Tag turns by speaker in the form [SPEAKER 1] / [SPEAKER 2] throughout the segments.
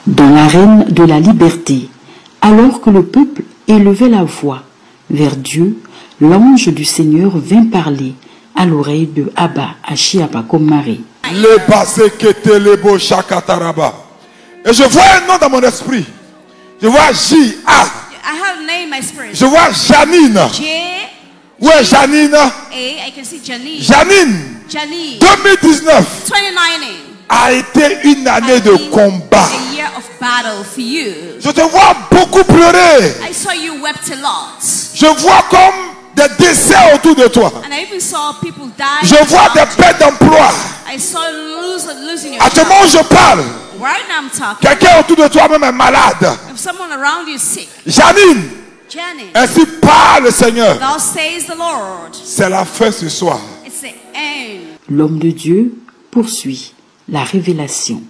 [SPEAKER 1] dans l'arène de la liberté, alors que le peuple élevait la voix vers Dieu, l'ange du Seigneur vint parler à l'oreille de Abba à Chiapakomari.
[SPEAKER 2] Et je vois un nom dans mon esprit. Je vois J.A. Je vois Janine. Où est Janine? Janine. 2019 a été une année de combat. Je te vois beaucoup pleurer. Je vois comme des décès autour de toi. Je vois des pertes d'emploi. À ce moment où je parle, quelqu'un autour de toi même est malade. Janine, ainsi parle le Seigneur. C'est la fin ce soir.
[SPEAKER 1] L'homme de Dieu poursuit la révélation.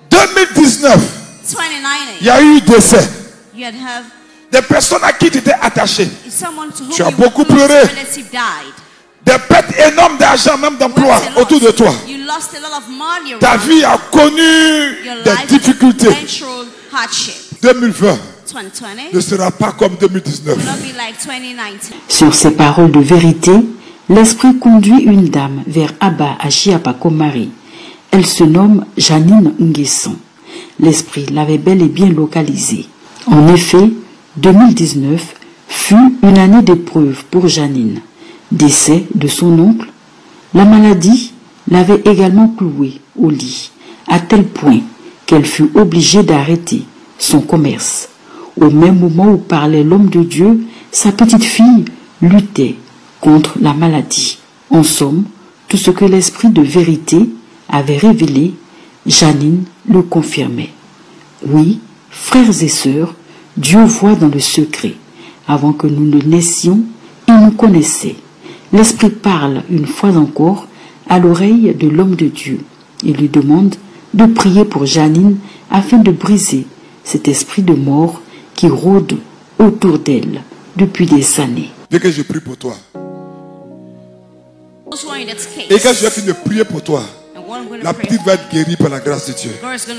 [SPEAKER 2] 2019, il y a eu décès. Des personnes à qui tu étais attaché. Tu as beaucoup pleuré. Des pertes énormes d'argent, même d'emploi autour de toi. Ta vie a connu des difficultés. 2020 ne sera pas comme 2019.
[SPEAKER 1] Sur ces paroles de vérité, l'Esprit conduit une dame vers Abba à Chiapakomari. Elle se nomme Janine Nguesson. L'Esprit l'avait bel et bien localisée. En effet, 2019 fut une année d'épreuve pour Janine. Décès de son oncle, la maladie l'avait également clouée au lit, à tel point qu'elle fut obligée d'arrêter son commerce. Au même moment où parlait l'homme de Dieu, sa petite fille luttait contre la maladie. En somme, tout ce que l'Esprit de vérité avait révélé, Janine le confirmait. Oui, frères et sœurs, Dieu voit dans le secret. Avant que nous ne naissions, il nous connaissait. L'Esprit parle une fois encore à l'oreille de l'homme de Dieu. Il lui demande de prier pour Janine afin de briser cet esprit de mort qui rôde autour d'elle depuis des années.
[SPEAKER 2] Dès que je prie pour toi, et quand je vais finir de prier pour toi, la petite va être guérie par la grâce de Dieu. Parce que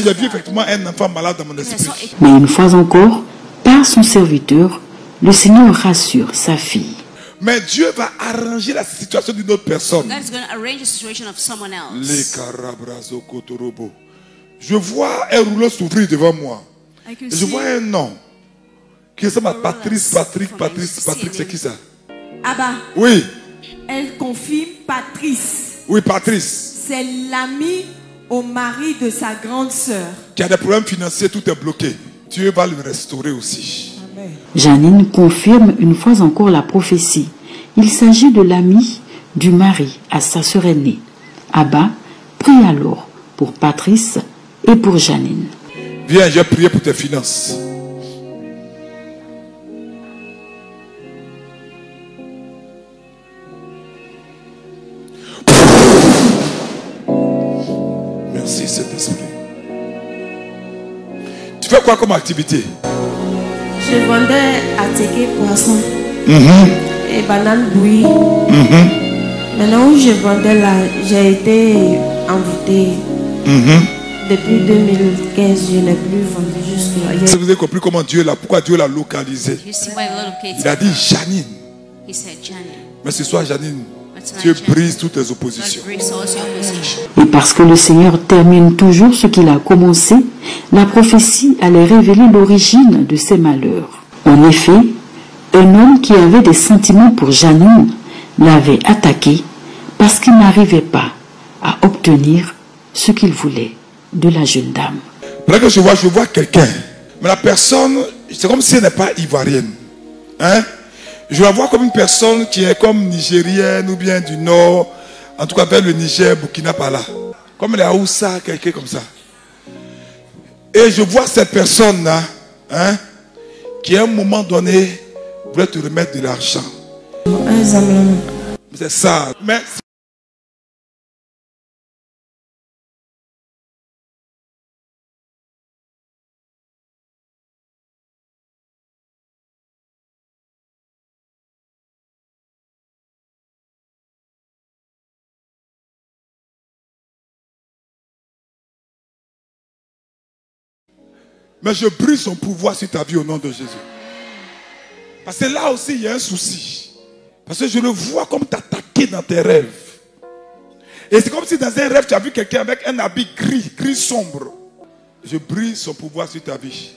[SPEAKER 2] j'ai vu effectivement un enfant malade dans mon esprit.
[SPEAKER 1] Mais une fois encore, par son serviteur, le Seigneur rassure sa fille.
[SPEAKER 2] Mais Dieu va arranger la situation d'une autre personne. Je vois un rouleau s'ouvrir devant moi. Et je vois un nom qui ressemble à Patrice, Patrick, c'est qui ça?
[SPEAKER 3] Abba.
[SPEAKER 2] Oui.
[SPEAKER 3] Elle confirme Patrice.
[SPEAKER 2] Oui, Patrice.
[SPEAKER 3] C'est l'ami au mari de sa grande sœur.
[SPEAKER 2] Qui a des problèmes financiers, tout est bloqué. Dieu va le restaurer aussi.
[SPEAKER 3] Amen.
[SPEAKER 1] Janine confirme une fois encore la prophétie. Il s'agit de l'ami du mari à sa sœur aînée. Abba prie alors pour Patrice et pour Janine.
[SPEAKER 2] Viens, j'ai prié pour tes finances. Merci Saint-Esprit. Tu fais quoi comme activité?
[SPEAKER 3] Je vendais attiqué poisson et banane bouillie. Maintenant où je vendais là, j'ai été envoûtée. Depuis 2015, je n'ai plus vendu jusque-là.
[SPEAKER 2] Si vous avez compris comment Dieu l'a, pourquoi Dieu l'a localisé. Il a dit Janine. Mais ce soir, Janine, Dieu brise toutes les oppositions.
[SPEAKER 1] Et parce que le Seigneur termine toujours ce qu'il a commencé, la prophétie allait révéler l'origine de ses malheurs. En effet, un homme qui avait des sentiments pour Janine l'avait attaqué parce qu'il n'arrivait pas à obtenir ce qu'il voulait de la jeune dame.
[SPEAKER 2] Là que je vois quelqu'un, mais la personne, c'est comme si elle n'est pas ivoirienne. Hein? Je la vois comme une personne qui est comme nigérienne ou bien du nord, en tout cas vers le Niger, Burkina Faso. Comme les Haoussa, quelqu'un comme ça. Et je vois cette personne-là, hein, qui à un moment donné voulait te remettre de l'argent. C'est ça. Mais Mais je brise son pouvoir sur ta vie au nom de Jésus. Parce que là aussi, il y a un souci. Parce que je le vois comme t'attaquer dans tes rêves. Et c'est comme si dans un rêve, tu as vu quelqu'un avec un habit gris sombre. Je brise son pouvoir sur ta vie.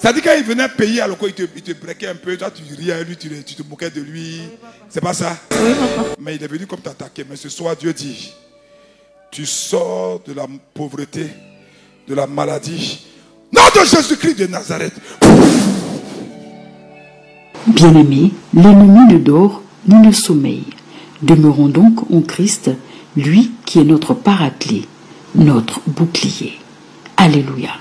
[SPEAKER 2] Ça dit quand il venait payer à l'eau, il te brequait un peu. Toi, tu riais à lui, tu te moquais de lui. C'est pas ça?
[SPEAKER 3] Oui, papa.
[SPEAKER 2] Mais il est venu comme t'attaquer. Mais ce soir, Dieu dit, tu sors de la pauvreté, de la maladie. Nom de Jésus-Christ de Nazareth.
[SPEAKER 1] Bien-aimés, l'ennemi ne dort ni ne sommeille. Demeurons donc en Christ, lui qui est notre paraclet, notre bouclier. Alléluia.